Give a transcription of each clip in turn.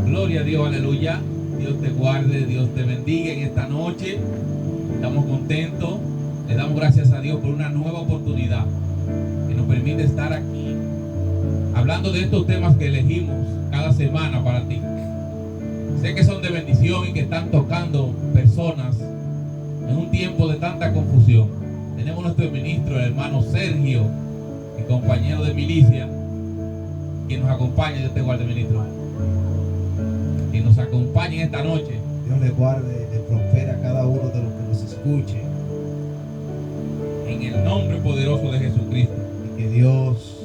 Gloria a Dios, aleluya. Dios te guarde, Dios te bendiga en esta noche. Estamos contentos. Le damos gracias a Dios por una nueva oportunidad que nos permite estar aquí hablando de estos temas que elegimos cada semana para ti. Sé que son de bendición y que están tocando personas en un tiempo de tanta confusión. Tenemos nuestro ministro, el hermano Sergio, mi compañero de milicia, quien nos acompaña. Dios te guarde, ministro, que nos acompañe esta noche. Dios le guarde, le prospere a cada uno de los que nos escuche. En el nombre poderoso de Jesucristo. Y que Dios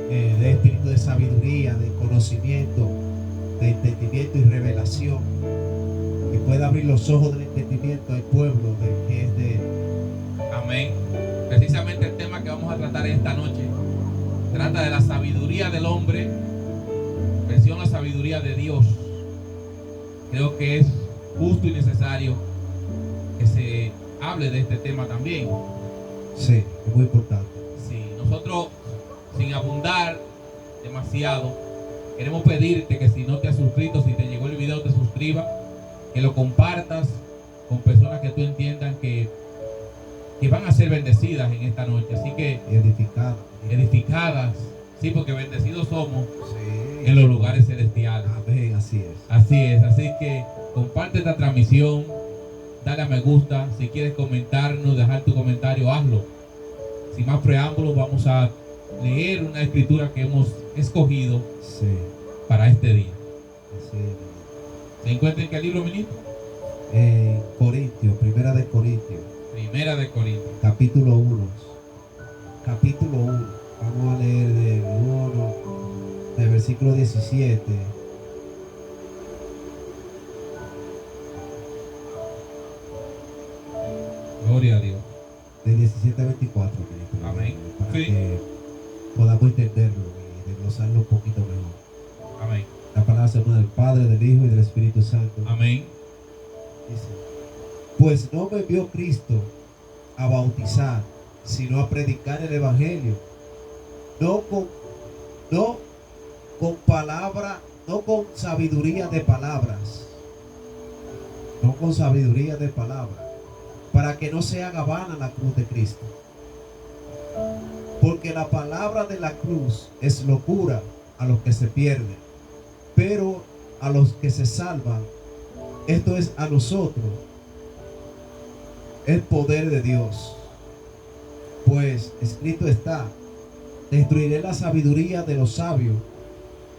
dé espíritu de sabiduría, de conocimiento, de entendimiento y revelación. Que pueda abrir los ojos del entendimiento al pueblo de que es de él. Amén. Precisamente el tema que vamos a tratar esta noche trata de la sabiduría del hombre, versión la sabiduría de Dios. Creo que es justo y necesario que se hable de este tema también. Sí, es muy importante. Sí, nosotros, sin abundar demasiado, queremos pedirte que si no te has suscrito, si te llegó el video, te suscribas, que lo compartas con personas que tú entiendas que van a ser bendecidas en esta noche. Así que edificadas, sí, porque bendecidos somos en los lugares celestiales. Amén, así es. Así es, así que comparte esta transmisión, dale a me gusta. Si quieres comentarnos, dejar tu comentario, hazlo. Sin más preámbulos, vamos a leer una escritura que hemos escogido para este día. ¿Se encuentra en qué libro, ministro? Corintios, Primera de Corintios. Primera de Corintios. Capítulo 1. Capítulo 1. Vamos a leer del 1, del versículo 17. Gloria a Dios. De 17 a 24. Amén. Para Sí. que podamos entenderlo y desglosarlo un poquito mejor. Amén. La palabra se llama del Padre, del Hijo y del Espíritu Santo. Amén. Dice: pues no me envió Cristo a bautizar, sino a predicar el Evangelio, no con palabra, no con sabiduría de palabras, no con sabiduría de palabras, para que no se haga vana la cruz de Cristo. Porque la palabra de la cruz es locura a los que se pierden, pero a los que se salvan, esto es a nosotros, el poder de Dios. Pues escrito está: destruiré la sabiduría de los sabios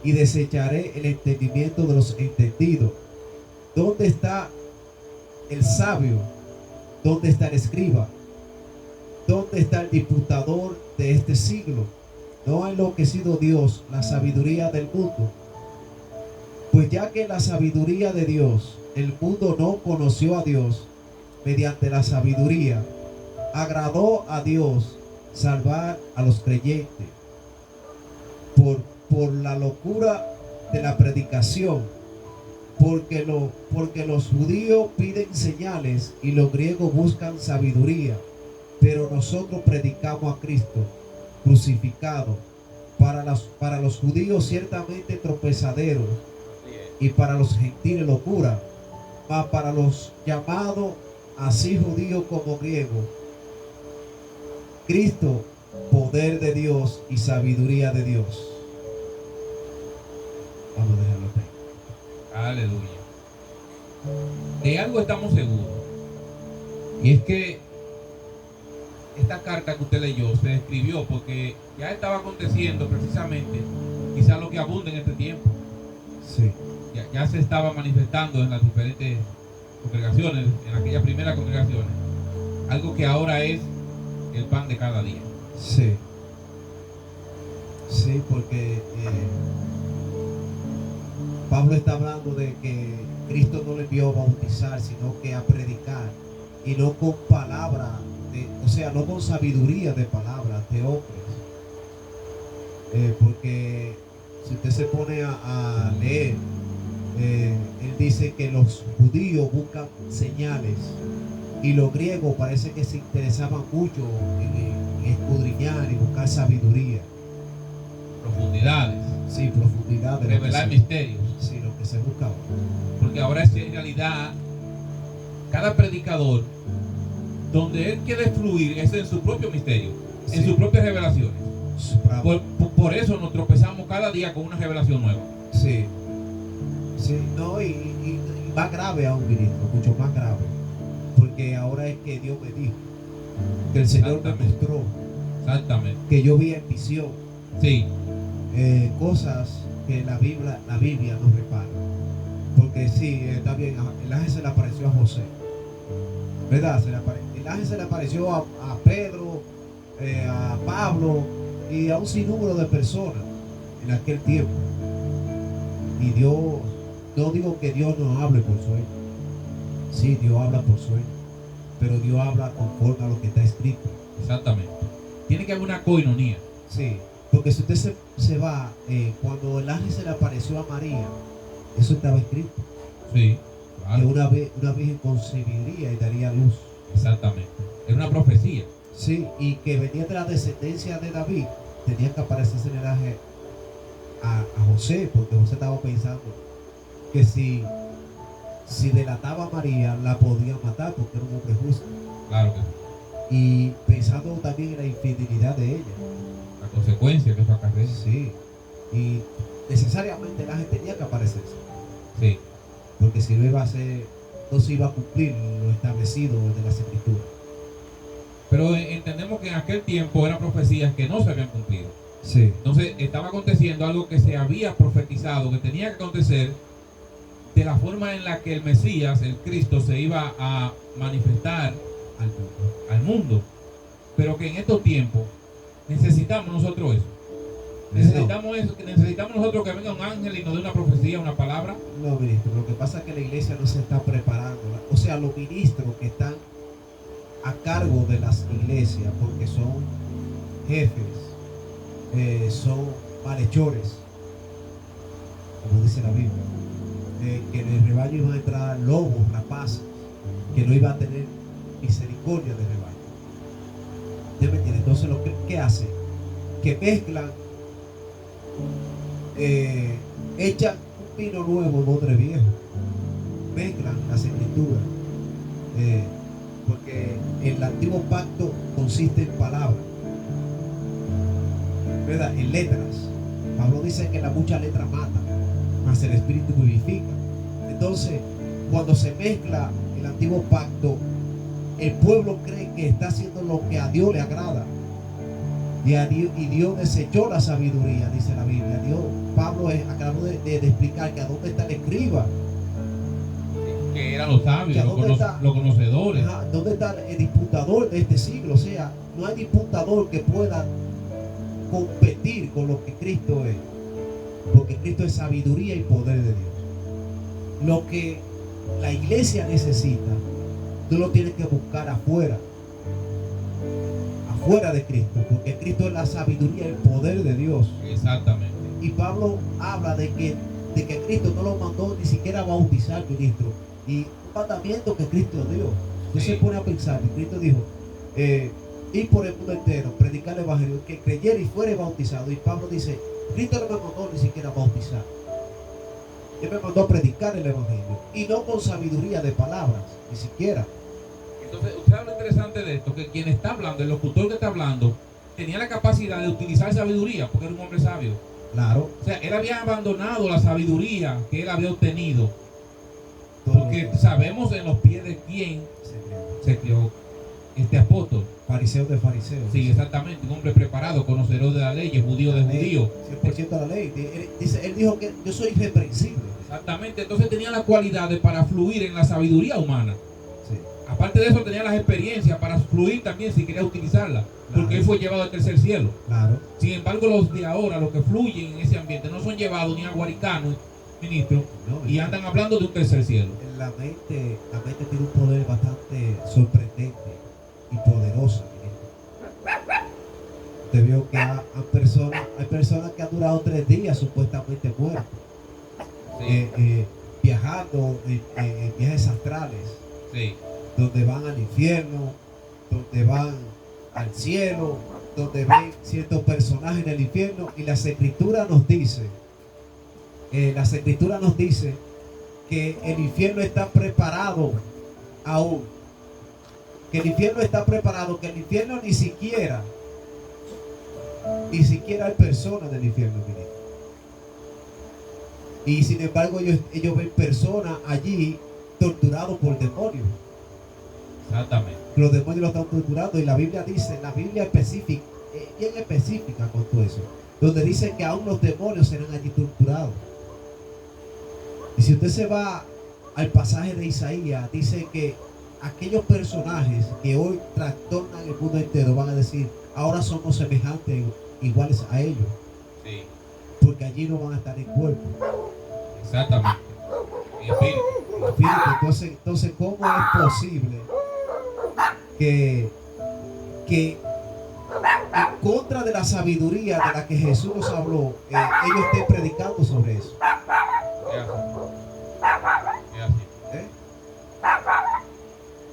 y desecharé el entendimiento de los entendidos. ¿Dónde está el sabio? ¿Dónde está el escriba? ¿Dónde está el disputador de este siglo? ¿No ha enloquecido Dios la sabiduría del mundo? Pues ya que la sabiduría de Dios, el mundo no conoció a Dios mediante la sabiduría, agradó a Dios salvar a los creyentes por la locura de la predicación, porque los judíos piden señales y los griegos buscan sabiduría, pero nosotros predicamos a Cristo crucificado, para los judíos ciertamente tropezadero y para los gentiles locura, mas para los llamados así judíos como griegos, Cristo, poder de Dios y sabiduría de Dios. Vamos a dejarlo ahí. Aleluya. De algo estamos seguros, y es que esta carta que usted leyó se escribió porque ya estaba aconteciendo precisamente quizás lo que abunda en este tiempo. Sí. Ya se estaba manifestando en las diferentes congregaciones, en aquellas primeras congregaciones, algo que ahora es el pan de cada día. Sí. Sí, porque Pablo está hablando de que Cristo no le envió a bautizar, sino que a predicar, y no con palabra, o sea, no con sabiduría de palabras de hombres. Porque si usted se pone a leer, él dice que los judíos buscan señales y los griegos parece que se interesaban mucho en escudriñar y buscar sabiduría. Profundidades. Sí, profundidades. Revelar misterios. Sí, lo que se buscaba. Porque ahora es en realidad cada predicador, donde él quiere fluir es en su propio misterio, en Sí. sus propias revelaciones. Bravo. Por eso nos tropezamos cada día con una revelación nueva. Sí, sí, no, y más grave aún, ministro, mucho más grave, porque ahora es que Dios me dijo, que el Señor me Exactamente. mostró, Exactamente. que yo vi en visión Sí, cosas que la Biblia nos repara. Porque sí, está bien, el ángel se le apareció a José, ¿verdad? El ángel se le apareció a Pedro, a Pablo y a un sinnúmero de personas en aquel tiempo. Y Dios, no digo que Dios no hable por sueño. Sí, Dios habla por sueño, pero Dios habla conforme a lo que está escrito. exactamente. Tiene que haber una coinonía. Sí, porque si usted se va, cuando el ángel se le apareció a María, eso estaba escrito. Sí, Que claro. una virgen concebiría y daría luz. Exactamente. Es una profecía. Sí, y que venía de la descendencia de David, tenía que aparecerse en el ángel a José, porque José estaba pensando que si delataba a María, la podía matar porque era un hombre justo. Claro que sí. Y pensando también en la infidelidad de ella. La consecuencia que eso acarrea. Sí, y necesariamente el ángel tenía que aparecerse, Sí. porque si no iba a ser, no se iba a cumplir lo establecido de las escrituras. Pero entendemos que en aquel tiempo eran profecías que no se habían cumplido. Sí, Entonces estaba aconteciendo algo que se había profetizado, que tenía que acontecer de la forma en la que el Mesías, el Cristo, se iba a manifestar al mundo. al mundo. Pero que en estos tiempos necesitamos nosotros eso. Necesitamos eso, que necesitamos nosotros que venga un ángel y nos dé una profecía, una palabra. No, ministro, lo que pasa es que la iglesia no se está preparando. O sea, los ministros que están a cargo de las iglesias, porque son jefes, son malhechores, como dice la Biblia, que en el rebaño iban a entrar lobos, rapaces, que no iba a tener misericordia del rebaño. ¿Usted me entiende? Entonces, ¿qué hace? Que mezclan, echan un vino nuevo en odre viejo, mezclan las escrituras, porque el antiguo pacto consiste en palabras, ¿verdad? En letras. Pablo dice que la mucha letra mata, mas el espíritu vivifica. Entonces, cuando se mezcla el antiguo pacto, el pueblo cree que está haciendo lo que a Dios le agrada. Y Dios desechó la sabiduría, dice la Biblia. Pablo acabó de explicar que a dónde está el escriba. Que eran los sabios, los conocedores. Ajá, ¿dónde está el disputador de este siglo? O sea, no hay disputador que pueda competir con lo que Cristo es. Porque Cristo es sabiduría y poder de Dios. Lo que la iglesia necesita, tú lo tienes que buscar afuera de Cristo, porque Cristo es la sabiduría y el poder de Dios. Exactamente. Y Pablo habla de que Cristo no lo mandó ni siquiera a bautizar, ministro, y un mandamiento que Cristo dio. Usted se pone a pensar, y Cristo dijo, ir por el mundo entero, predicar el evangelio, que creyera y fuera bautizado. Y Pablo dice, Cristo no me mandó ni siquiera a bautizar, Él me mandó a predicar el evangelio, y no con sabiduría de palabras, ni siquiera. Entonces, usted habla interesante de esto, que quien está hablando, el locutor que está hablando, tenía la capacidad de utilizar sabiduría, porque era un hombre sabio. Claro. O sea, él había abandonado la sabiduría que él había obtenido. Porque sabemos en los pies de quién se crió este apóstol. Fariseo de fariseos. Sí, exactamente, un hombre preparado, conocedor de la ley, judío de judío. 100% de la ley. Él dijo que yo soy irreprensible. Exactamente, entonces tenía las cualidades para fluir en la sabiduría humana. Sí. Aparte de eso, tenía las experiencias para fluir también si quería utilizarla, porque él fue llevado al tercer cielo. Claro. Sin embargo, los de ahora, los que fluyen en ese ambiente, no son llevados ni a guaricanos, ministro, No, y andan hablando de un tercer cielo. La mente tiene un poder bastante sorprendente y poderoso. Usted vio que hay personas que han durado 3 días supuestamente muertos, Sí, viajando en viajes astrales, sí, donde van al infierno, donde van al cielo, donde ven ciertos personajes en el infierno, y las escrituras nos dice Las escrituras nos dice que el infierno está preparado aún. Que el infierno está preparado, que el infierno ni siquiera hay personas del infierno, miren. Y sin embargo ellos ven personas allí torturados por demonios. Exactamente. Los demonios los están torturando y la Biblia dice, la Biblia específica, bien específica con todo eso, donde dice que aún los demonios serán allí torturados. Y si usted se va al pasaje de Isaías, dice que aquellos personajes que hoy trastornan el mundo entero van a decir, ahora somos semejantes, iguales a ellos. Sí. Porque allí no van a estar en cuerpo. Exactamente. Y espíritu. Entonces, ¿cómo es posible que en contra de la sabiduría de la que Jesús nos habló, ellos estén predicando sobre eso? ¿Eh?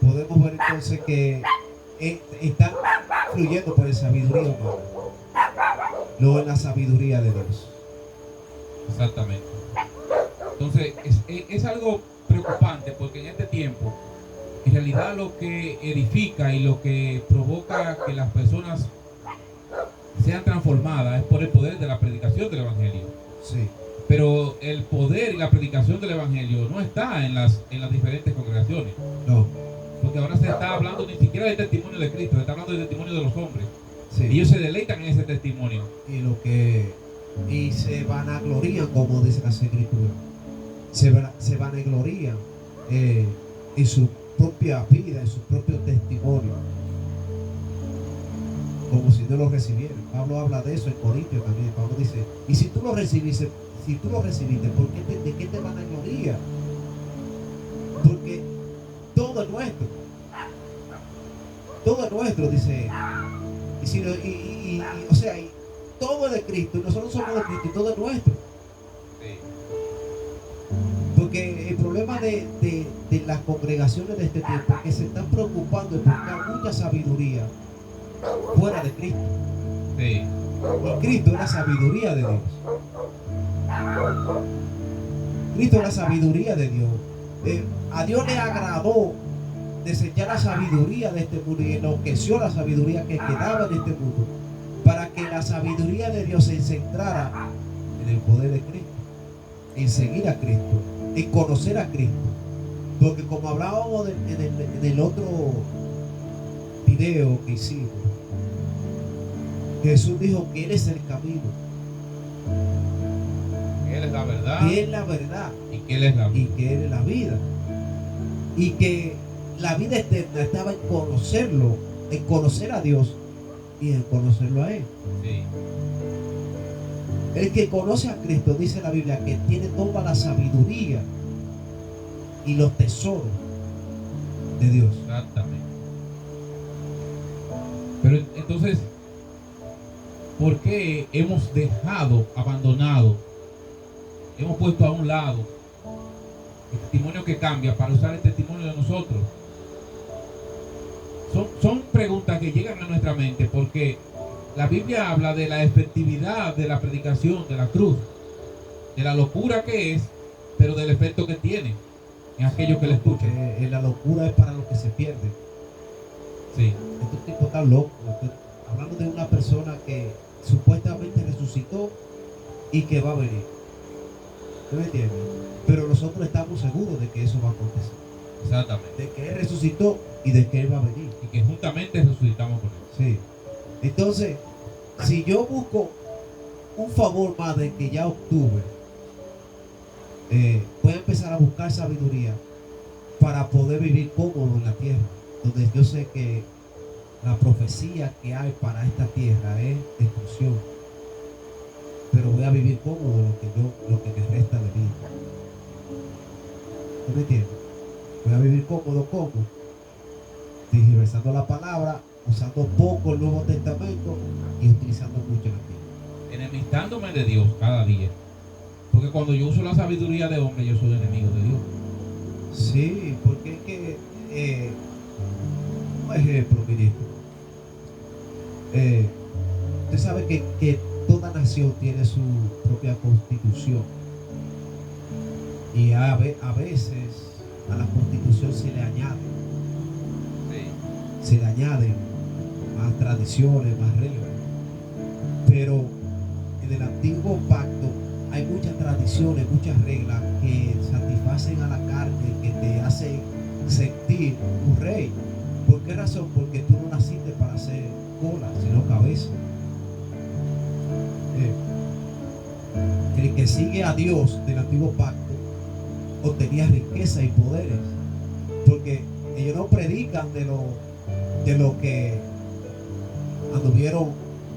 Podemos ver entonces que están fluyendo por la sabiduría humana, no en la sabiduría de Dios. Exactamente. Entonces es algo preocupante porque en este tiempo en realidad lo que edifica y lo que provoca que las personas sean transformadas es por el poder de la predicación del Evangelio. Sí. Pero el poder y la predicación del Evangelio no está en las diferentes congregaciones. No. Porque ahora se está hablando ni siquiera del testimonio de Cristo, se está hablando del testimonio de los hombres. Sí. Y ellos se deleitan en ese testimonio. Y se vanaglorían, como dice la Escritura. Se vanaglorían en su propia vida, en su propio testimonio, como si no lo recibieran. Pablo habla de eso en Corintios también. Pablo dice, y si tú lo recibiste, ¿de qué te vanaglorías? Porque todo es nuestro. Todo es nuestro, dice él. O sea, todo es de Cristo, y nosotros somos de Cristo, y todo es nuestro. Sí. Porque el problema de las congregaciones de este tiempo es que se están preocupando de buscar mucha sabiduría fuera de Cristo. Sí. Y Cristo es la sabiduría de Dios. Cristo es la sabiduría de Dios. A Dios le agradó desechar la sabiduría de este mundo y enloqueció la sabiduría que quedaba en este mundo para que la sabiduría de Dios se centrara en el poder de Cristo, en seguir a Cristo, en conocer a Cristo. Porque como hablábamos en el otro video que hicimos, Jesús dijo que Él es el camino, Que Él es la verdad. que Él es la verdad Y que Él es la y vida. que Él es la vida. Y que la vida eterna estaba en conocerlo, en conocer a Dios y en conocerlo a Él. Sí. El que conoce a Cristo, dice la Biblia, que tiene toda la sabiduría y los tesoros de Dios. Exactamente. Pero entonces, ¿por qué hemos dejado, abandonado, hemos puesto a un lado el testimonio que cambia para usar el testimonio de nosotros? Son preguntas que llegan a nuestra mente porque la Biblia habla de la efectividad de la predicación de la cruz, de la locura que es, pero del efecto que tiene en aquellos que la escuchan. La locura es para los que se pierden. Sí, Este tipo está loco. Hablando de una persona que supuestamente resucitó y que va a venir. ¿Tú me entiendes? Pero nosotros estamos seguros de que eso va a acontecer. exactamente. De que Él resucitó y de que Él va a venir. Y que juntamente resucitamos con Él. Sí. Entonces, si yo busco un favor más del que ya obtuve, voy a empezar a buscar sabiduría para poder vivir cómodo en la tierra, donde yo sé que la profecía que hay para esta tierra es destrucción, pero voy a vivir cómodo lo que me resta de vida. ¿Tú me entiendes? Voy a vivir cómodo, tergiversando la palabra, usando poco el Nuevo Testamento y utilizando mucho el Antiguo. Enemistándome de Dios cada día. Porque cuando yo uso la sabiduría de hombre, yo soy enemigo de Dios. Sí, porque es que, un ejemplo, ministro. Usted sabe que toda nación tiene su propia constitución. Y a veces a la Constitución se le añaden más tradiciones, más reglas. Pero en el antiguo pacto hay muchas tradiciones, muchas reglas que satisfacen a la carne, que te hacen sentir un rey. ¿Por qué razón? Porque tú no naciste para ser cola, sino cabeza. El que sigue a Dios del antiguo pacto obtenía riqueza y poderes, porque ellos no predican de lo que anduvieron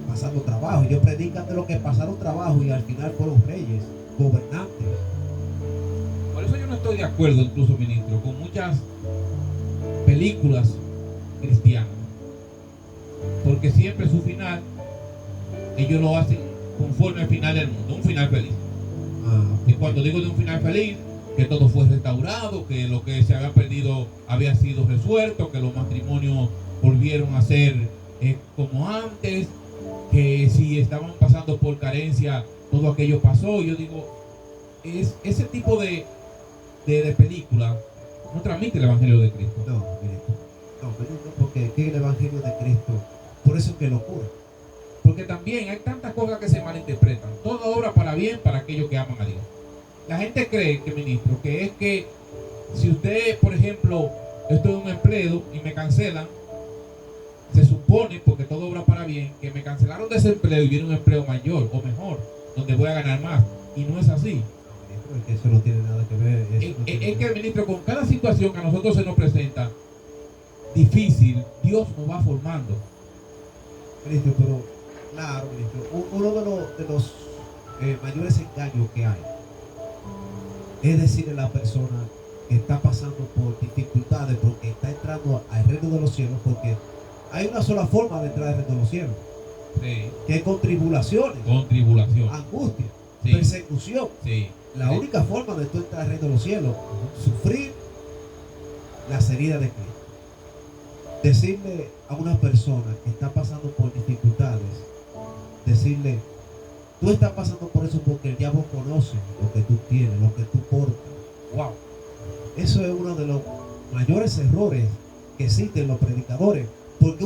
pasando trabajo, ellos predican de lo que pasaron trabajo y al final fueron reyes, gobernantes. Por eso yo no estoy de acuerdo, incluso, ministro, con muchas películas cristianas, porque siempre su final ellos lo hacen conforme al final del mundo, un final feliz. Y cuando digo de un final feliz, que todo fue restaurado, que lo que se había perdido había sido resuelto, que los matrimonios volvieron a ser como antes, que si estaban pasando por carencia, todo aquello pasó. Yo digo, ese tipo de película no transmite el Evangelio de Cristo. No, porque aquí el Evangelio de Cristo, por eso es que locura. Porque también hay tantas cosas que se malinterpretan. Toda obra para bien para aquellos que aman a Dios. La gente cree, que ministro, que es que si usted, por ejemplo, estoy en un empleo y me cancelan, se supone, porque todo obra para bien, que me cancelaron de ese empleo y viene un empleo mayor o mejor, donde voy a ganar más. Y no es así. No, es que eso no tiene nada que ver. Es que, ministro, con cada situación que a nosotros se nos presenta difícil, Dios nos va formando. Ministro, pero claro, ministro, uno de los mayores engaños que hay es decirle a la persona que está pasando por dificultades porque está entrando al reino de los cielos, porque hay una sola forma de entrar al reino de los cielos, Sí. que es con tribulaciones, Con tribulación. angustia, Sí. persecución. Sí. La Sí. única forma de tú entrar al reino de los cielos, sufrir las heridas de Cristo. Decirle a una persona que está pasando por dificultades, decirle, tú estás pasando por eso porque el diablo conoce lo que tú tienes, lo que tú portas. Wow. Eso es uno de los mayores errores que existen los predicadores, porque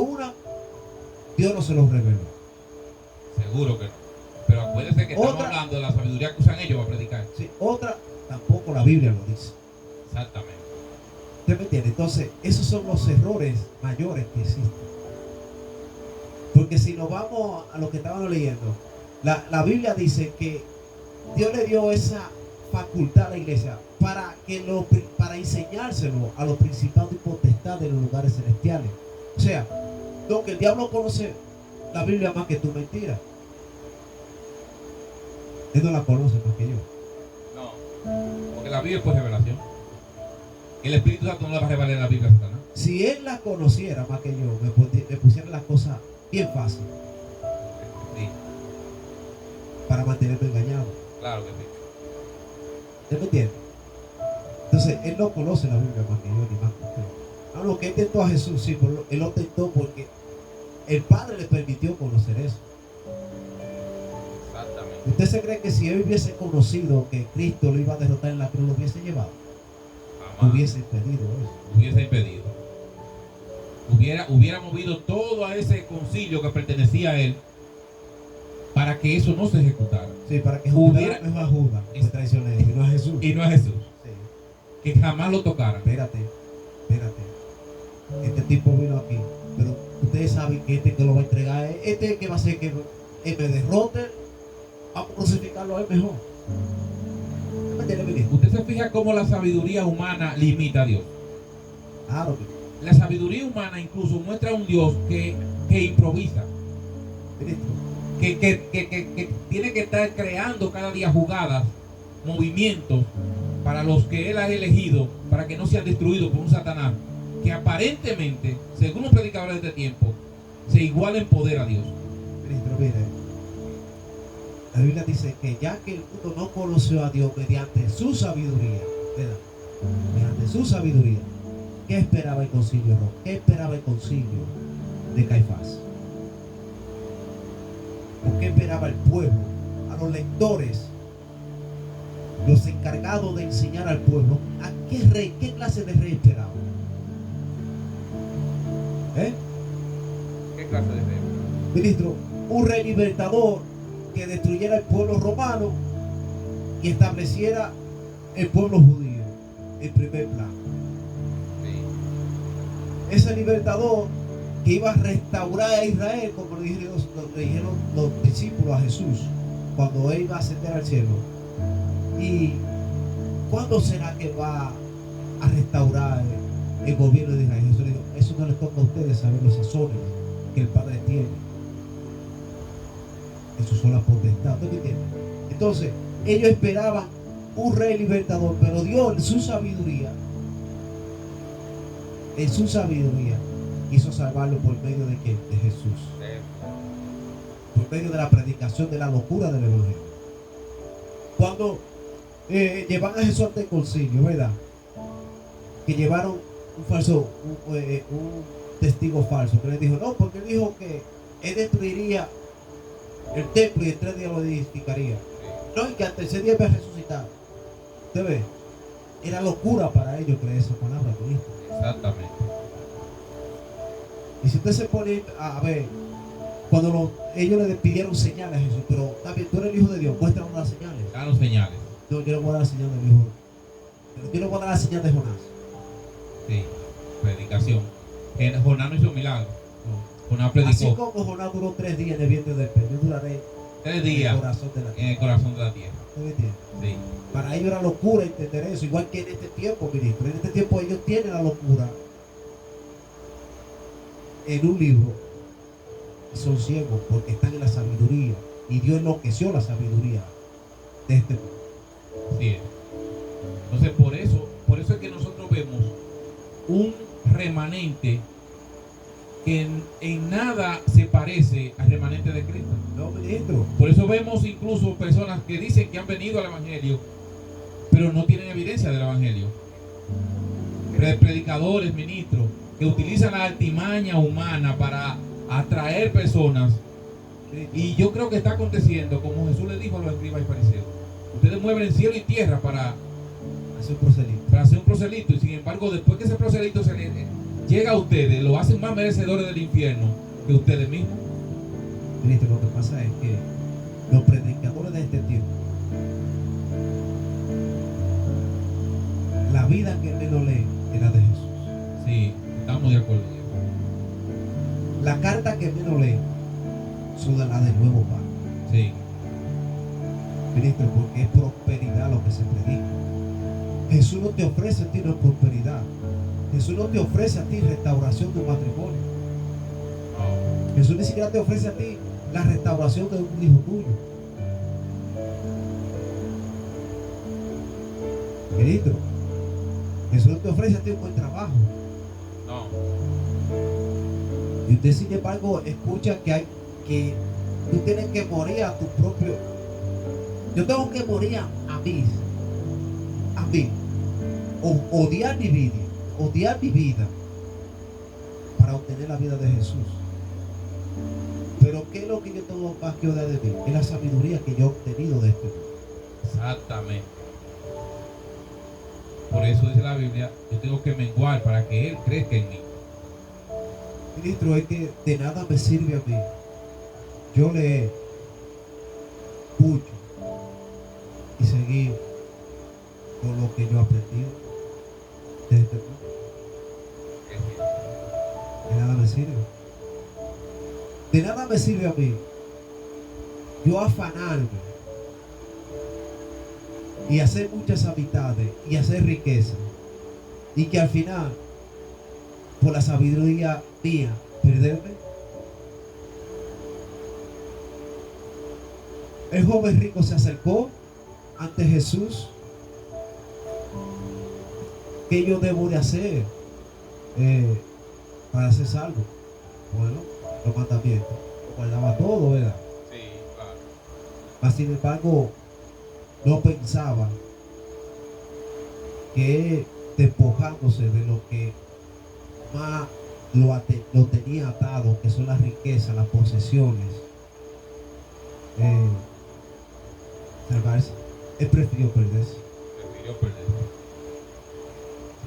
Dios no se los reveló. Seguro que no. Pero acuérdense que estamos hablando de la sabiduría que usan ellos para predicar. Sí, otra, tampoco la Biblia lo dice. Exactamente. ¿Usted me entiende? Entonces, esos son los errores mayores que existen. Porque si nos vamos a lo que estábamos leyendo, la Biblia dice que Dios le dio esa facultad a la iglesia para enseñárselo a los principados y potestades de los lugares celestiales. O sea, lo que el diablo conoce la Biblia más que tu mentira. Él no la conoce más que yo. No. Porque la Biblia es por revelación. El Espíritu Santo no la va a revelar en la Biblia, Satanás. Si él la conociera más que yo, me pusiera las cosas bien fácil. Sí. Para mantenerme engañado. Claro que sí. ¿Usted me entiende? Entonces, él no conoce la Biblia más que yo, ni más que usted. A lo que él tentó a Jesús, sí, pero él lo tentó porque el Padre le permitió conocer eso. Exactamente. ¿Usted se cree que si él hubiese conocido que Cristo lo iba a derrotar en la cruz, lo hubiese llevado? Jamás. Hubiese impedido eso. Hubiese impedido. Hubiera movido todo a ese concilio que pertenecía a él para que eso no se ejecutara. Sí, para que Hubiera- no es a Judas, que traicionero, y no a Jesús. Y no a Jesús. Sí. Que jamás lo tocaran. Espérate. Este tipo vino aquí, pero ustedes saben que este que lo va a entregar, este que va a hacer que él me derrote, vamos a crucificarlo a él mejor. ¿Me entiende, ministro? Usted se fija cómo la sabiduría humana limita a Dios. Claro, La sabiduría humana incluso muestra a un Dios que improvisa, ministro. que tiene que estar creando cada día jugadas, movimientos para los que él ha elegido, para que no sean destruidos por un Satanás que aparentemente, según los predicadores de este tiempo, se iguala en poder a Dios. Ministro, mire, la Biblia dice que ya que el mundo no conoció a Dios mediante su sabiduría, ¿verdad? Mediante su sabiduría, ¿qué esperaba el concilio romano? ¿Qué esperaba el concilio de Caifás? ¿O qué esperaba el pueblo? A los lectores los encargados de enseñar al pueblo, ¿a qué rey, qué clase de rey esperaban? ¿Qué clase de rey? Ministro, un rey libertador que destruyera el pueblo romano y estableciera el pueblo judío en primer plano. Sí. Ese libertador que iba a restaurar a Israel, como le dijeron los discípulos a Jesús cuando él iba a ascender al cielo. ¿Y cuándo será que va a restaurar el gobierno de Israel? Jesús le dijo, eso no les toca a ustedes saber los sazones que el Padre tiene. Eso son las potestades. ¿No me entiendes? Entonces, ellos esperaban un rey libertador, pero Dios en su sabiduría quiso salvarlo por medio de ¿quién? De Jesús. Por medio de la predicación de la locura del evangelio. Cuando llevan a Jesús ante el concilio, ¿verdad? Que llevaron un testigo falso que le dijo, no, porque él dijo que él destruiría el templo y en 3 días lo edificaría. No, y que al tercer día iba a resucitar. ¿Usted ve? Era locura para ellos creer esa palabra, ¿no? Exactamente. Y si usted se pone a ver, cuando ellos le pidieron señales a Jesús, pero también tú eres el Hijo de Dios, muéstranos las señales. Danos señales. No, yo le voy a dar la señal del Hijo. Yo le voy a dar la señal de Jonás. Sí, predicación. Jonás no hizo milagro. No. Jonás predicó. Así como Jonás duró 3 días en el vientre del pez, yo duraré 3 días en el corazón de la tierra. en el corazón de la tierra. ¿Usted me entiende? Sí. Para ellos era locura entender eso, igual que en este tiempo, ministro. En este tiempo ellos tienen la locura en un libro y son ciegos porque están en la sabiduría. Y Dios enloqueció la sabiduría de este mundo. Así es. Entonces por eso es que nosotros vemos un remanente que en nada se parece al remanente de Cristo. No, ministro. Por eso vemos incluso personas que dicen que han venido al Evangelio, pero no tienen evidencia del Evangelio. Predicadores, ministros, que utilizan la artimaña humana para atraer personas. Y yo creo que está aconteciendo, como Jesús le dijo a los escribas y fariseos. Ustedes mueven cielo y tierra para hacer un proselito. Y sin embargo, después que ese proselito llega a ustedes, lo hacen más merecedores del infierno que ustedes mismos. Ministro, lo que pasa es que los predicadores de este tiempo, la vida que menos leen es la de Jesús. Sí, estamos de acuerdo. La carta que menos leen son la del nuevo pan. Sí. Ministro, porque es prosperidad lo que se predica. Jesús no te ofrece a ti no prosperidad. Jesús no te ofrece a ti restauración de un matrimonio. No. Jesús ni siquiera te ofrece a ti la restauración de un hijo tuyo. Ministro, Jesús no te ofrece a ti un buen trabajo. No. Y usted sin embargo escucha que tú tienes que morir a tu propio. Yo tengo que morir a mí. Odiar mi vida para obtener la vida de Jesús. Pero ¿qué es lo que yo tengo más que odiar de mí? Es la sabiduría que yo he obtenido de este mundo. Exactamente. Por eso dice la Biblia, yo tengo que menguar para que Él crezca en mí. Ministro, es que de nada me sirve a mí. Yo le pucho y seguir con lo que yo he aprendido de este mundo. De nada me sirve. De nada me sirve a mí yo afanarme y hacer muchas amistades y hacer riqueza y que al final por la sabiduría mía perderme. El joven rico se acercó ante Jesús. ¿Qué yo debo de hacer para ser salvo? Bueno, los mandamientos. Guardaba todo, ¿verdad? Sí, claro. Mas sin embargo, no pensaba que despojándose de lo que más lo tenía atado, que son las riquezas, las posesiones, salvarse. Él prefirió perderse. Prefirió perder.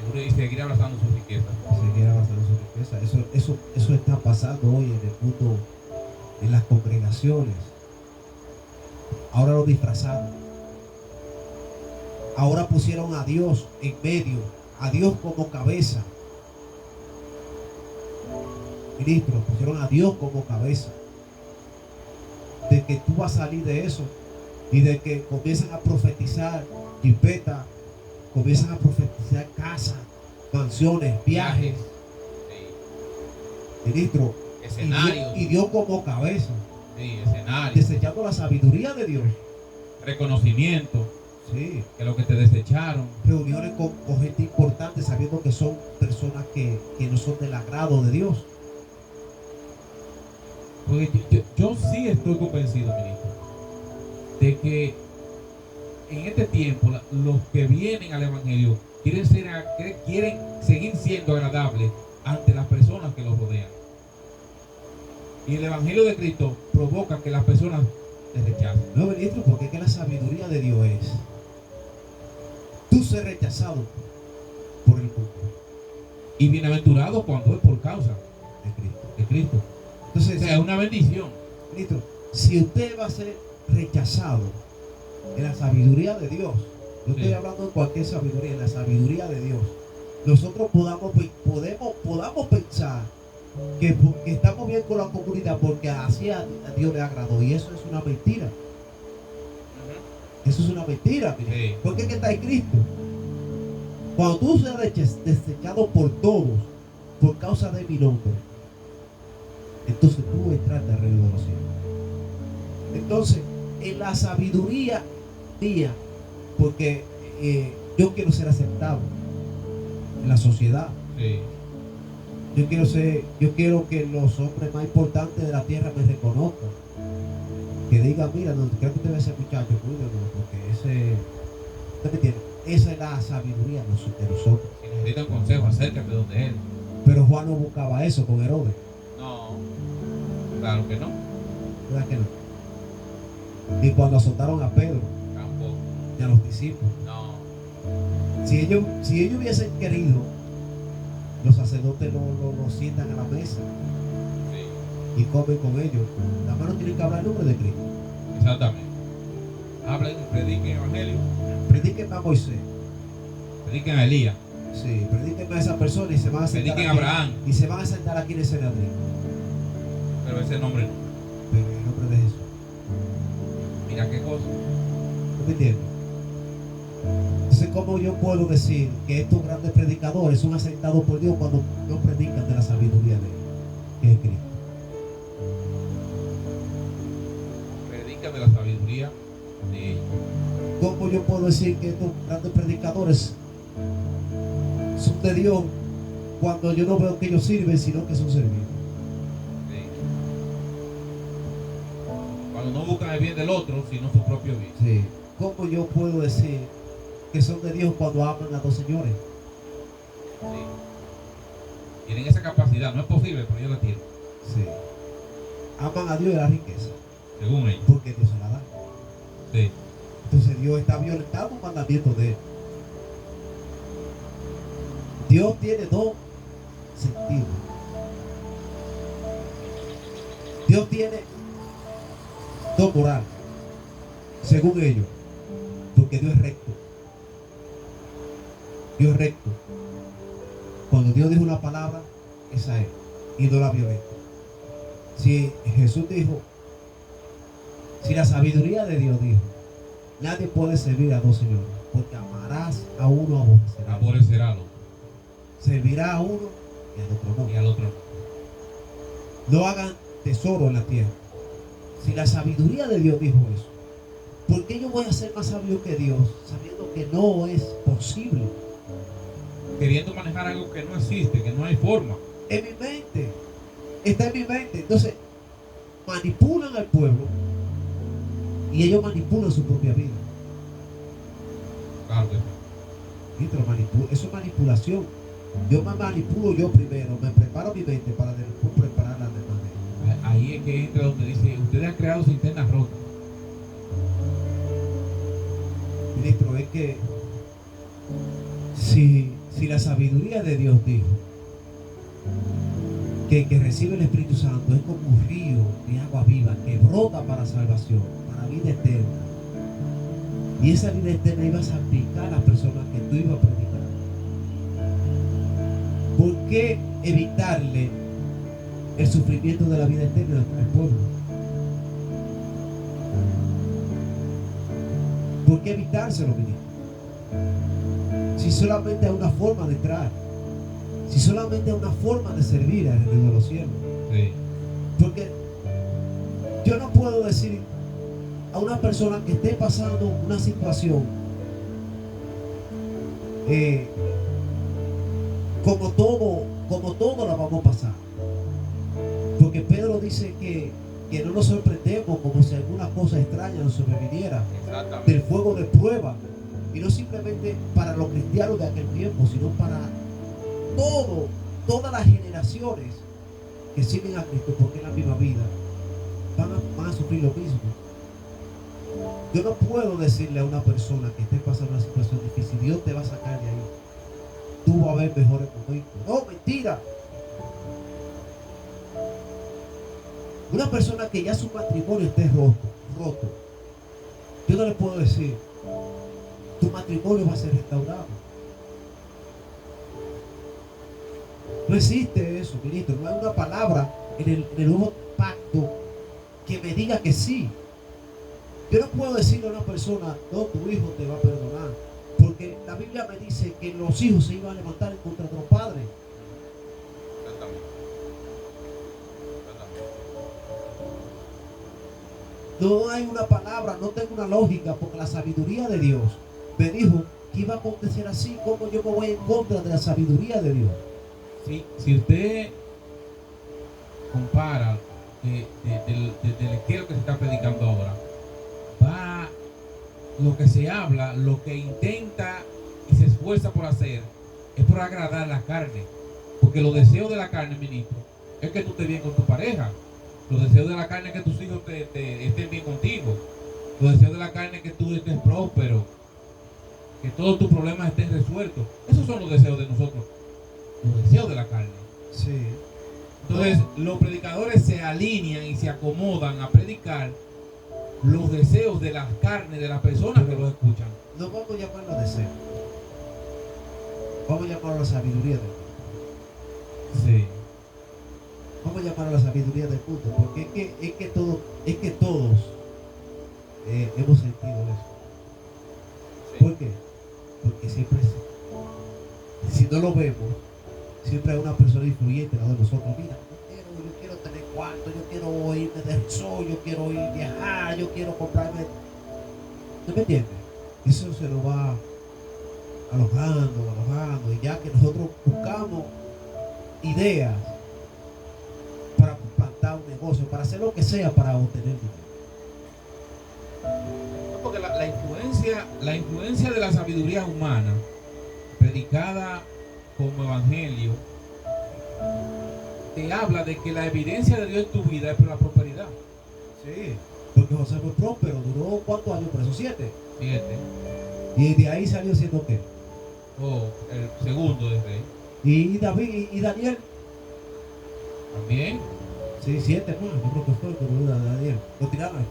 Seguro y seguir abrazando su riqueza. Seguir avanzando su riqueza. Eso está pasando hoy en el mundo, en las congregaciones. Ahora lo disfrazaron. Ahora pusieron a Dios en medio, a Dios como cabeza. Ministro, pusieron a Dios como cabeza. De que tú vas a salir de eso y de que comienzan a profetizar jipeta, comienzan a profetizar casas, mansiones, viajes. Sí. Ministro, Escenarios. y Dios como cabeza, Sí, escenario. desechando la sabiduría de Dios. Reconocimiento. Sí, Que lo que te desecharon. reuniones con gente importante, sabiendo que son personas que no son del agrado de Dios. Porque yo sí estoy convencido, ministro, de que en este tiempo los que vienen al Evangelio quieren seguir siendo agradables ante las personas que los rodean. Y el Evangelio de Cristo provoca que las personas les rechacen. No, ministro, porque es que la sabiduría de Dios es tú ser rechazado por el mundo Y bienaventurado cuando es por causa de Cristo. de Cristo. Entonces, O sea, es una bendición. ministro, si usted va a ser rechazado en la sabiduría de Dios, no estoy Sí. hablando de cualquier sabiduría, en la sabiduría de Dios, nosotros podamos pensar que estamos bien con la comunidad porque así a Dios le agradó, y eso es una mentira. Eso es una mentira, mire. Sí. Porque es que está en Cristo. Cuando tú seas desechado por todos por causa de mi nombre, entonces tú entras al reino de los cielos. Entonces, en la sabiduría mía, porque yo quiero ser aceptado en la sociedad. Sí. Yo quiero que los hombres más importantes de la tierra me reconozcan. Que digan, mira, no creo que usted ve ese muchacho, cuídalo, porque ese, ¿usted me entiende? Esa es la sabiduría de nosotros. Si necesitan consejo, acércate donde él. Pero Juan no buscaba eso con Herodes, No. Claro que no. ¿verdad que no? Ni cuando azotaron a Pedro Tampoco. y a los discípulos. No. Si ellos hubiesen querido, los sacerdotes lo sientan a la mesa Sí. y comen con ellos. Nada más no tienen que hablar el nombre de Cristo. Exactamente. Hablen, prediquen el Evangelio. Prediquen a Moisés. Prediquen a Elías. Sí, prediquen a esa persona y se van a sentar Prediquen a aquí, Abraham. y se van a sentar aquí en el Sanedrín. Pero ese nombre no. Pero en el nombre de Jesús. Mira qué cosa. ¿No me entiendes? Entonces, ¿cómo yo puedo decir que estos grandes predicadores son aceptados por Dios cuando no predican de la sabiduría de Él, que es Cristo? Predica de la sabiduría de ellos. ¿Cómo yo puedo decir que estos grandes predicadores son de Dios cuando yo no veo que ellos sirven, sino que son servidos? Sí. Cuando no buscan el bien del otro, sino su propio bien. Sí. ¿Cómo yo puedo decir que son de Dios cuando aman a dos señores? Sí. Tienen esa capacidad. No es posible, pero ellos la tienen. Sí. Aman a Dios y a la riqueza, Según ellos. porque Dios se la da. Sí. Entonces Dios está violentando un mandamiento de Él. Dios tiene dos sentidos. Dios tiene dos morales, según ellos, porque Dios es recto. Dios es recto. Cuando Dios dijo una palabra, esa es, y no la violenta. Si Jesús dijo, si la sabiduría de Dios dijo, nadie puede servir a dos señores, porque amarás a uno, aborrecerás a otro. Aborrecerá al otro. Servirá a uno y al otro no. Y al otro no. No hagan tesoro en la tierra. Si la sabiduría de Dios dijo eso, ¿por qué yo voy a ser más sabio que Dios, sabiendo que no es posible? Queriendo manejar algo que no existe, que no hay forma. En mi mente, está en mi mente. Entonces, manipulan al pueblo y ellos manipulan su propia vida. Claro que sí. Eso es manipulación. Yo me manipulo yo primero, me preparo mi mente para después preparar la demás. Ahí es que entra donde dice, ustedes han creado cisternas rotas. Porque si la sabiduría de Dios dijo que el que recibe el Espíritu Santo es como un río de agua viva que brota para salvación, para vida eterna, y esa vida eterna iba a salpicar a las personas que tú ibas a predicar, ¿por qué evitarle el sufrimiento de la vida eterna al pueblo? ¿Por qué evitárselo, ministro? Si solamente hay una forma de entrar, si solamente hay una forma de servir al reino de los cielos. Sí. Porque yo no puedo decir a una persona que esté pasando una situación como todo la vamos a pasar. Porque Pedro dice que no nos sorprendemos como si alguna cosa extraña nos sobreviniera del fuego de prueba. Y no simplemente para los cristianos de aquel tiempo, sino para todas las generaciones que siguen a Cristo, porque en la misma vida van a sufrir lo mismo. Yo no puedo decirle a una persona que esté pasando una situación difícil, Dios te va a sacar de ahí, tú vas a ver mejores momentos. No, mentira. Una persona que ya su matrimonio esté roto, yo no le puedo decir, tu matrimonio va a ser restaurado. No existe eso, ministro. No hay una palabra en el nuevo pacto que me diga que sí. Yo no puedo decirle a una persona, no, tu hijo te va a perdonar, porque la Biblia me dice que los hijos se iban a levantar en contra de los padres. No hay una palabra, no tengo una lógica, porque la sabiduría de Dios me dijo que iba a acontecer así. Como yo me voy en contra de la sabiduría de Dios? Sí, si usted compara qué es lo que se está predicando ahora, va lo que se habla, lo que intenta y se esfuerza por hacer es por agradar la carne, porque los deseos de la carne, ministro, es que tú estés bien con tu pareja. Los deseos de la carne es que tus hijos estén bien contigo. Los deseos de la carne es que tú estés próspero, que todos tus problemas estén resueltos. Esos son los deseos de nosotros, los deseos de la carne. Sí. Entonces los predicadores se alinean y se acomodan a predicar los deseos de las carnes de las personas que los escuchan. No vamos a llamarlo deseo, vamos a llamarlo la sabiduría del culto. Sí. Vamos a llamarlo la sabiduría del culto, porque es que todos hemos sentido eso. Sí. ¿Por qué? Porque siempre, si no lo vemos, siempre hay una persona influyente al lado de nosotros. Mira, yo quiero tener cuarto, yo quiero irme de sol, yo quiero ir a viajar, yo quiero comprarme. ¿No me entiendes? Eso se lo va alojando, y ya que nosotros buscamos ideas para plantar un negocio, para hacer lo que sea para obtener dinero. Porque la influencia de la sabiduría humana predicada como evangelio te habla de que la evidencia de Dios en tu vida es por la prosperidad. Sí, porque José fue próspero, duró ¿cuántos años preso? 7. 7. Y de ahí salió siendo ¿qué? El segundo de rey. Y David y Daniel. También. Sí, 7 más, yo creo que fue el que murió de Daniel. Lo tiraron al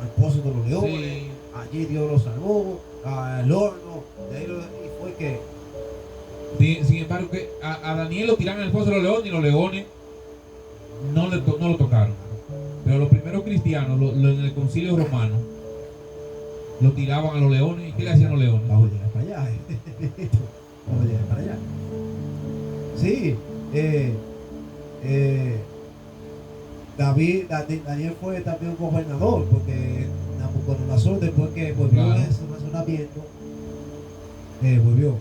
pozo de los leones. Sí. Allí Dios lo salvó, al horno. De ahí y fue que. Sin embargo, que a Daniel lo tiraron en el pozo de los leones y los leones no lo tocaron. Pero los primeros cristianos, en el concilio romano, lo tiraban a los leones. ¿Y qué le hacían los leones? Vamos a llegar para allá. Vamos a llegar para allá. Sí, Daniel fue también un gobernador, porque Nabucodonosor, después que volvió a su razonamiento, volvió.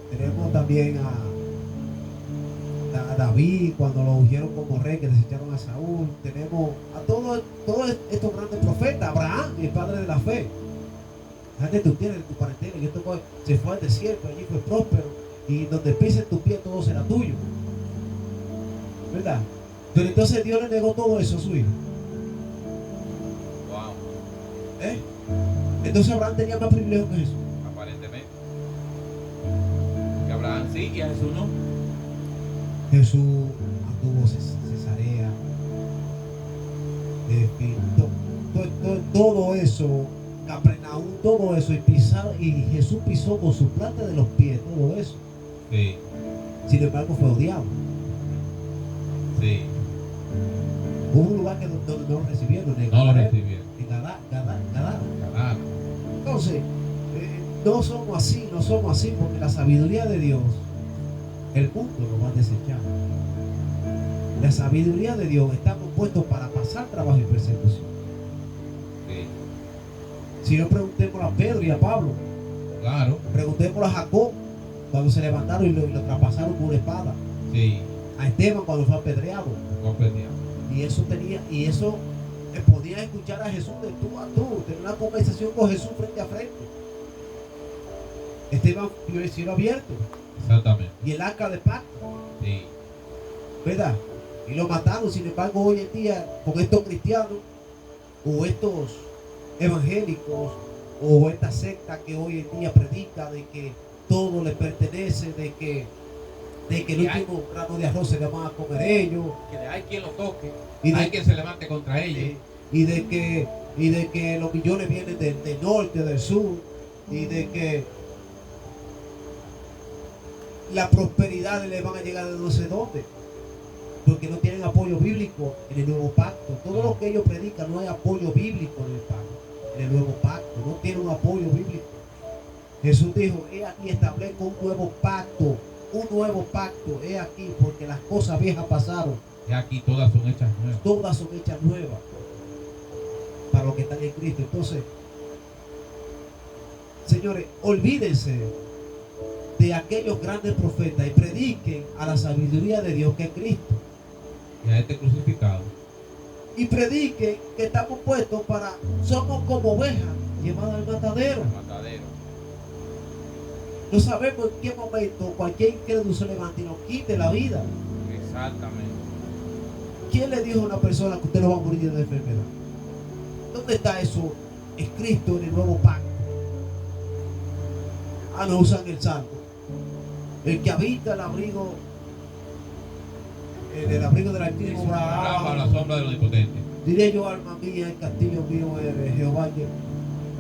Tenemos también a David cuando lo ungieron como rey, que desecharon a Saúl. Tenemos a todos estos grandes profetas. Abraham, el padre de la fe. Antes tú tienes tu parentela, y esto se fue al desierto, allí fue próspero, y donde pise tu pie todo será tuyo, ¿verdad? Pero entonces Dios le negó todo eso a su hijo. Wow. Entonces Abraham tenía más privilegio que Jesús. Aparentemente. Que Abraham sí y a Jesús no. Jesús anduvo Cesarea, todo eso, Capernaum, todo eso, y Jesús pisó con su planta de los pies, todo eso. Sí. Sin embargo, fue odiado. Sí. Hubo un lugar donde no lo recibieron. No lo recibieron. En Gadara. Claro. Entonces, no somos así, porque la sabiduría de Dios, el mundo lo va a desechar. La sabiduría de Dios está compuesto para pasar trabajo y persecución. Sí. Si no, preguntémosle a Pedro y a Pablo. Claro. Preguntémosle a Jacob cuando se levantaron y lo traspasaron con una espada. Sí. A Esteban cuando fue apedreado. Y eso podía escuchar a Jesús de tú a tú, tener una conversación con Jesús frente a frente. Esteban vio el cielo abierto. Exactamente. Y el arca de pacto. Sí. ¿Verdad? Y lo mataron. Sin embargo, hoy en día, con estos cristianos o estos evangélicos o esta secta que hoy en día predica de que todo les pertenece, de que el último grano de arroz se le van a comer ellos, Que hay quien lo toque, y hay quien se levante contra ellos, y de que los millones vienen del norte, del sur, y de que la prosperidad le van a llegar de no sé dónde, porque no tienen apoyo bíblico en el nuevo pacto. Todo lo que ellos predican no hay apoyo bíblico en el pacto, en el nuevo pacto, no tiene un apoyo bíblico. Jesús dijo: he aquí establezco un nuevo pacto, he aquí, porque las cosas viejas pasaron. y aquí todas son hechas nuevas. Todas son hechas nuevas para los que están en Cristo. Entonces, señores, olvídense de aquellos grandes profetas y prediquen a la sabiduría de Dios, que es Cristo. Y a este crucificado. Y prediquen que estamos puestos somos como ovejas llevadas al matadero. No sabemos en qué momento cualquier incrédulo se levante y nos quite la vida. Exactamente. ¿Quién le dijo a una persona que usted no va a morir de una enfermedad? ¿Dónde está eso escrito en el nuevo pacto? No usan el salmo. El que habita el abrigo del Altísimo Bajo la sombra de los impotentes. Diré yo, alma mía, el castillo mío es Jehová.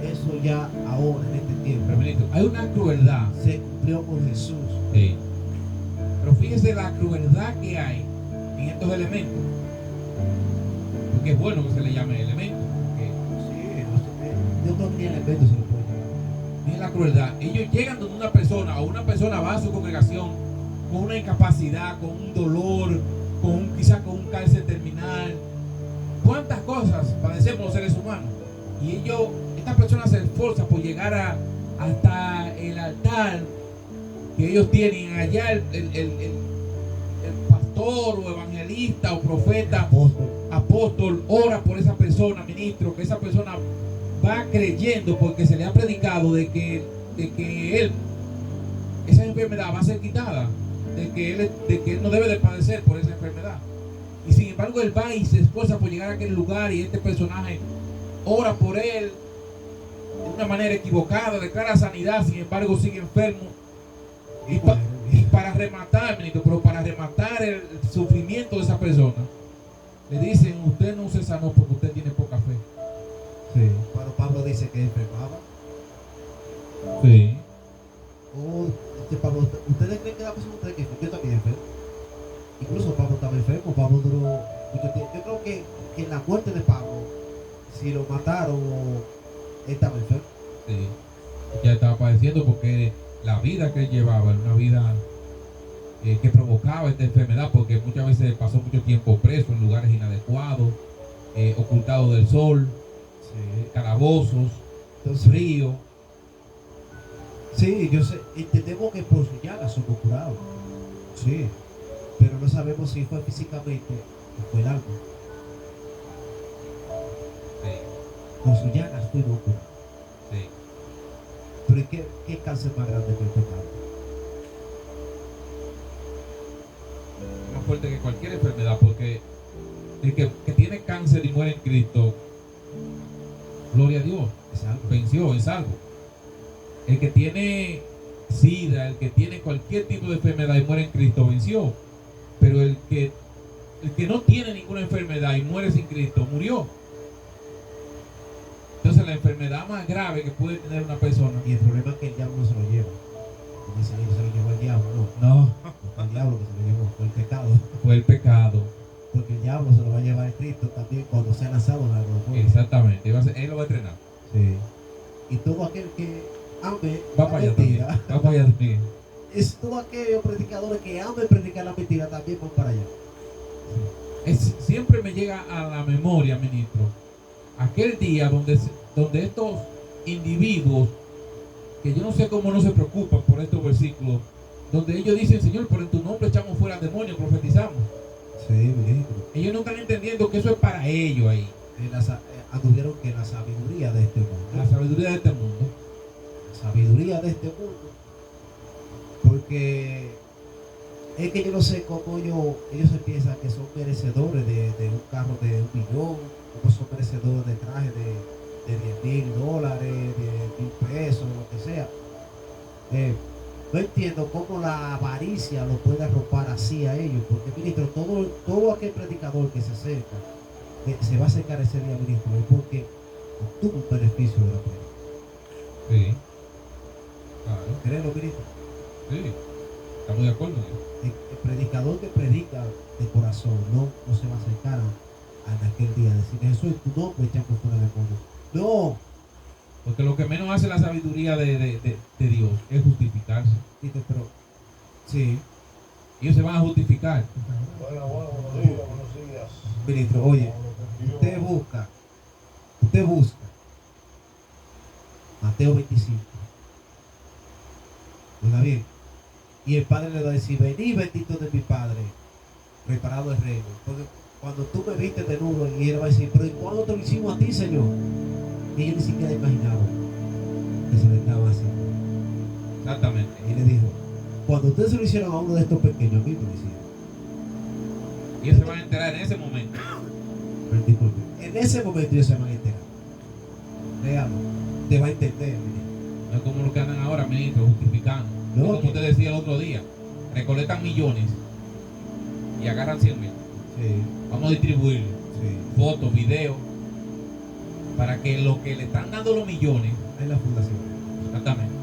Eso ya ahora, en este tiempo. Pero, ministro, hay una crueldad. Se cumplió con Jesús. Sí. Pero fíjese la crueldad que hay en estos elementos. Porque es bueno que se le llame elementos. Sí, yo creo que ni elementos se lo puede llamar. Miren la crueldad. Ellos llegan donde una persona, o una persona va a su congregación con una incapacidad, con un dolor, quizás con un cáncer terminal. ¿Cuántas cosas padecemos los seres humanos? Y esta persona se esfuerza por llegar hasta el altar que ellos tienen allá. El pastor o evangelista o profeta, apóstol, ora por esa persona, ministro, que esa persona va creyendo, porque se le ha predicado de que esa enfermedad va a ser quitada, de que él no debe de padecer por esa enfermedad. Y sin embargo él va y se esfuerza por llegar a aquel lugar, y este personaje ora por él de una manera equivocada, declara sanidad, sin embargo sigue enfermo. Y para rematar, ministro, pero para rematar el sufrimiento de esa persona, le dicen: usted no se sanó porque usted tiene poca fe. Sí. Cuando Pablo dice que enfermaba. Sí. Pablo, ¿ustedes creen que la persona que yo también enfermo? Incluso Pablo estaba enfermo. Pablo duró mucho tiempo. Yo creo que en la muerte de Pablo, si lo mataron, él estaba enfermo. Sí. Ya estaba padeciendo, porque la vida que él llevaba era una vida que provocaba esta enfermedad, porque muchas veces pasó mucho tiempo preso en lugares inadecuados, ocultado del sol, calabozos, frío. Sí, yo sé, entendemos que por su llaga somos curados. Sí, pero no sabemos si fue físicamente o fue el alma. Sí. Por su llaga fuimos curados. Sí. Pero ¿qué cáncer más grande que el pecado? Es más fuerte que cualquier enfermedad, porque el que tiene cáncer y muere en Cristo, gloria a Dios, venció, es salvo. El que tiene SIDA, el que tiene cualquier tipo de enfermedad y muere en Cristo, venció. Pero el que no tiene ninguna enfermedad y muere sin Cristo, murió. Entonces la enfermedad más grave que puede tener una persona. Y el problema es que el diablo se lo lleva. Porque se lo llevó el diablo, no. No, No fue el diablo que se lo llevó, fue el pecado. fue el pecado. Porque el diablo se lo va a llevar a Cristo también cuando sea lanzado en la fuego. Exactamente. Él lo va a entrenar. Sí. Y todo aquel que ame Va la para allá también. mentira, Va para allá también. es todo aquellos predicadores que amen predicar la mentira también van para allá. Siempre me llega a la memoria, ministro, aquel día donde estos individuos, que yo no sé cómo no se preocupan por estos versículos, donde ellos dicen, Señor, pero en tu nombre echamos fuera demonios, profetizamos. Sí, ministro. Ellos no están entendiendo que eso es para ellos ahí. Anduvieron que la sabiduría de este mundo. La sabiduría de este mundo. La sabiduría de este mundo. Porque es que yo no sé cómo ellos se piensan que son merecedores de un carro de 1 millón, o son merecedores de traje de $10,000, de 1,000 pesos, lo que sea. No entiendo cómo la avaricia lo puede arropar así a ellos, porque ministro, todo aquel predicador que se acerca, se va a acercar ese día, ministro, es porque obtuvo un beneficio de la predicación. Sí. Claro. ¿Créelo, ministro? Sí. Estamos de acuerdo. El predicador que predica de corazón no se va a acercar a aquel día, decir, Jesús, tu nombre echamos fuera demonios. No. Porque lo que menos hace la sabiduría de Dios es justificarse. Dice, pero sí. Ellos se van a justificar. Buenos días. Ministro, oye, usted busca Mateo 25. ¿Oiga bien? Y el Padre le va a decir, vení bendito de mi Padre, preparado el reino. Porque cuando tú me viste desnudo, y él va a decir, pero ¿y cuándo te lo hicimos a ti, Señor? Y ellos ni siquiera imaginaban que se le estaba haciendo. Exactamente. Y le dijo, cuando ustedes se lo hicieron a uno de estos pequeños, a mí me lo hicieron. Y ellos se van a enterar en ese momento. Pero disculpe, en ese momento ellos se van a enterar. Léalo, te va a entender. No es como los que andan ahora, ministro, justificando. No, Y como que- usted decía el otro día, recolectan millones y agarran 100,000. Sí, Vamos a distribuirlo. sí. Fotos, videos, para que lo que le están dando los millones, Es la fundación. exactamente,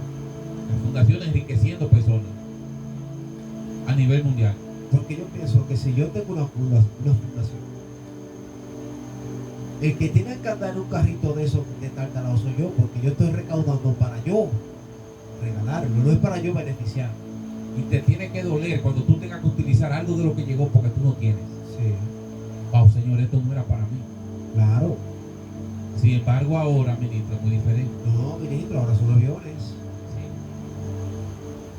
la fundación enriqueciendo personas a nivel mundial. Porque yo pienso que si yo tengo una fundación, el que tiene que andar en un carrito de esos de tal talado soy yo, porque yo estoy recaudando para yo regalarlo, no es para yo beneficiar. Y te tiene que doler cuando tú tengas que utilizar algo de lo que llegó porque tú no tienes. Sí, Wow, Señor, esto no era para mí. claro. Sin embargo, ahora, ministro, es muy diferente. No, ministro, ahora son aviones. Sí.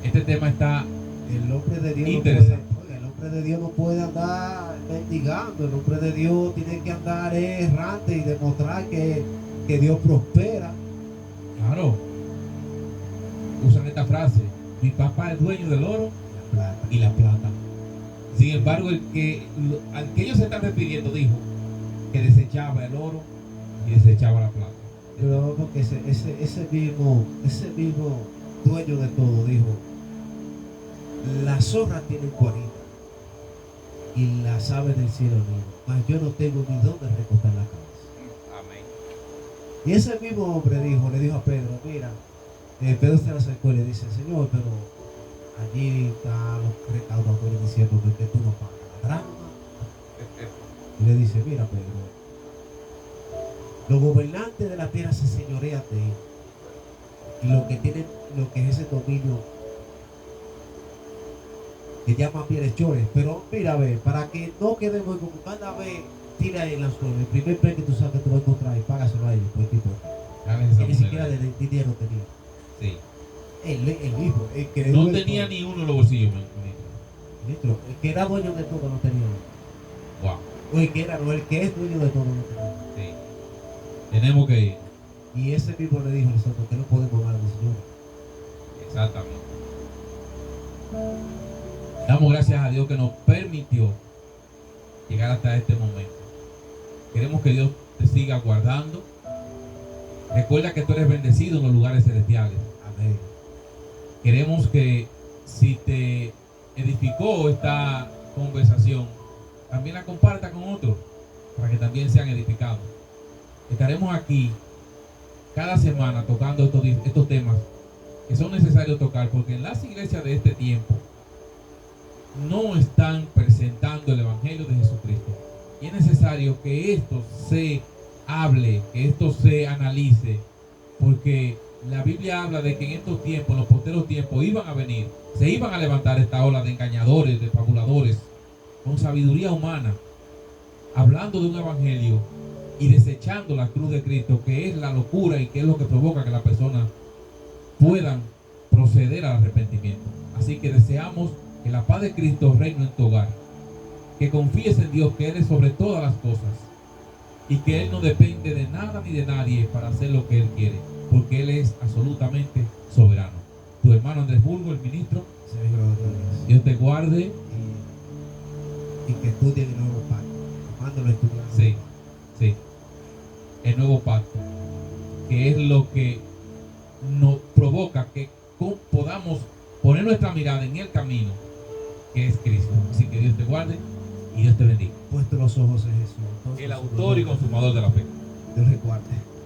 Este tema está El hombre de Dios interesante. el hombre de Dios no puede andar mendigando, el hombre de Dios tiene que andar errante y demostrar que Dios prospera. Claro. Usan esta frase: mi papá es dueño del oro La plata. y la plata. Sin embargo, al que ellos se están refiriendo dijo que desechaba el oro y desechaba la plata. Pero porque ese mismo dueño de todo dijo, las zorras tienen guarida y las aves del cielo nido, mas yo no tengo ni dónde recostar la cabeza. Amén. Y ese mismo hombre le dijo a Pedro, mira, Pedro se le acercó y le dice, Señor, pero allí están los recaudadores diciéndome que tú no pagas la dracma. Y le dice, mira Pedro, los gobernantes de la tierra se señorean de él. Y lo que es ese dominio que llaman bienhechores. Pero mira, ve, para que no quedemos como manda a ver, tira el anzuelo. El primer pez que tú sabes que te va a encontrar y págaselo a ellos, pues tipo. Dale esa Que ni moneda. siquiera de dinero tenía. Sí. El hijo, el que No era tenía todo. ni uno en los bolsillos, ministro. Ministro, el que era dueño de todo no tenía. Wow. O el que es dueño de todo no tenía. Sí. Tenemos que ir. Y ese mismo le dijo, ¿por qué no podemos amar al Señor? Exactamente. Damos gracias a Dios que nos permitió llegar hasta este momento. Queremos que Dios te siga guardando, Recuerda que tú eres bendecido en los lugares celestiales. Amén. Queremos que si te edificó esta conversación, también la comparta con otros para que también sean edificados. Estaremos aquí cada semana tocando estos temas que son necesarios tocar, porque en las iglesias de este tiempo no están presentando el Evangelio de Jesucristo. Y es necesario que esto se hable, que esto se analice, porque la Biblia habla de que en estos tiempos, en los posteros tiempos, se iban a levantar esta ola de engañadores, de fabuladores, con sabiduría humana, hablando de un evangelio y desechando la cruz de Cristo, que es la locura y que es lo que provoca que las personas puedan proceder al arrepentimiento. Así que deseamos que la paz de Cristo reine en tu hogar, que confíes en Dios, que Él es sobre todas las cosas y que Él no depende de nada ni de nadie para hacer lo que Él quiere, porque Él es absolutamente soberano. Tu hermano Andrés Burgo, el ministro. Sergio Rodríguez. Dios te guarde. Y que estudien el nuevo pacto. Amándolo a estudiar. Sí, sí. El nuevo pacto, que es lo que nos provoca que podamos poner nuestra mirada en el camino que es Cristo. Así que Dios te guarde y Dios te bendiga. Puesto los ojos en Jesús. El autor y consumador de la fe. Dios le guarde.